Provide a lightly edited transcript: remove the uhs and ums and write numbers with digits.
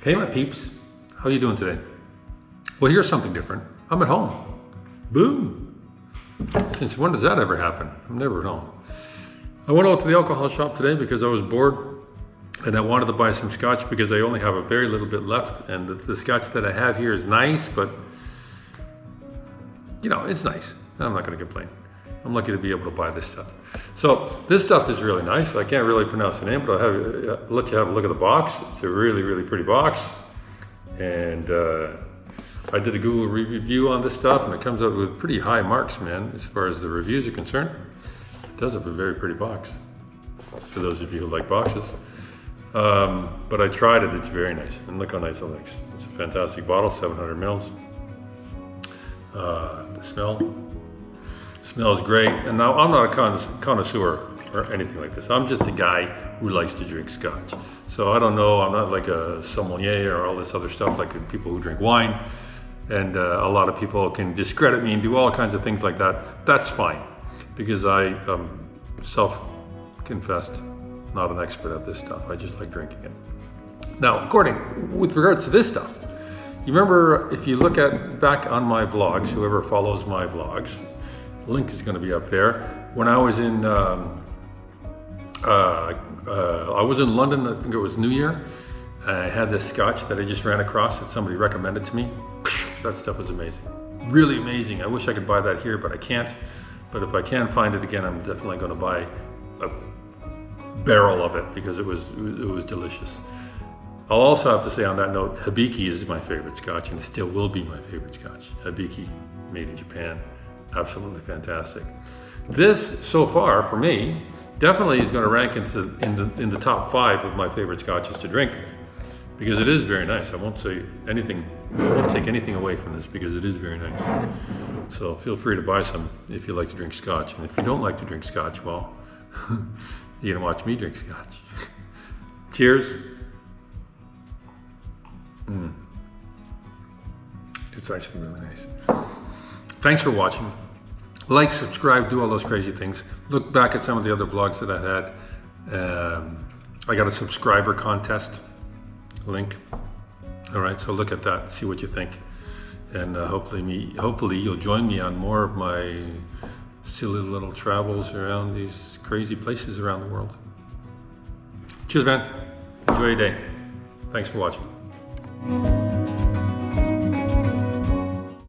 Hey my peeps, how you doing today? Well, here's something different. I'm at home. Boom. Since when does that ever happen? I'm never at home. I went out to the alcohol shop today because I was bored and I wanted to buy some scotch because I only have a very little bit left, and the scotch that I have here is nice, but you know, it's nice. I'm not going to complain. I'm lucky to be able to buy this stuff. So this stuff is really nice. I can't really pronounce the name, but I'll let you have a look at the box. It's a really, really pretty box. And I did a Google review on this stuff, and it comes out with pretty high marks, man, as far as the reviews are concerned. It does have a very pretty box, for those of you who like boxes. But I tried it, it's very nice. And look how nice it looks. It's a fantastic bottle, 700 mils. The smells great. And now I'm not a connoisseur or anything like this. I'm just a guy who likes to drink scotch. So I don't know, I'm not like a sommelier or all this other stuff like people who drink wine. And a lot of people can discredit me and do all kinds of things like that. That's fine, because I self-confessed not an expert at this stuff. I just like drinking it. Now, with regards to this stuff, you remember, if you look back on my vlogs, whoever follows my vlogs, link is going to be up there. When I was in London, I think it was New Year, I had this scotch that I just ran across that somebody recommended to me. That stuff was amazing, really amazing. I wish I could buy that here, but I can't. But if I can find it again, I'm definitely going to buy a barrel of it because it was delicious. I'll also have to say on that note, Hibiki is my favorite scotch, and still will be my favorite scotch. Hibiki, made in Japan, absolutely fantastic. This, so far, for me, definitely is going to rank in the top 5 of my favorite scotches to drink, because it is very nice. I won't say anything, I won't take anything away from this because it is very nice. So feel free to buy some if you like to drink scotch, and if you don't like to drink scotch, well, you're gonna watch me drink scotch. Cheers. It's actually really nice. Thanks for watching. Like, subscribe, do all those crazy things. Look back at some of the other vlogs that I've had. I got a subscriber contest link. All right, so look at that, see what you think. And hopefully you'll join me on more of my silly little travels around these crazy places around the world. Cheers, man. Enjoy your day. Thanks for watching.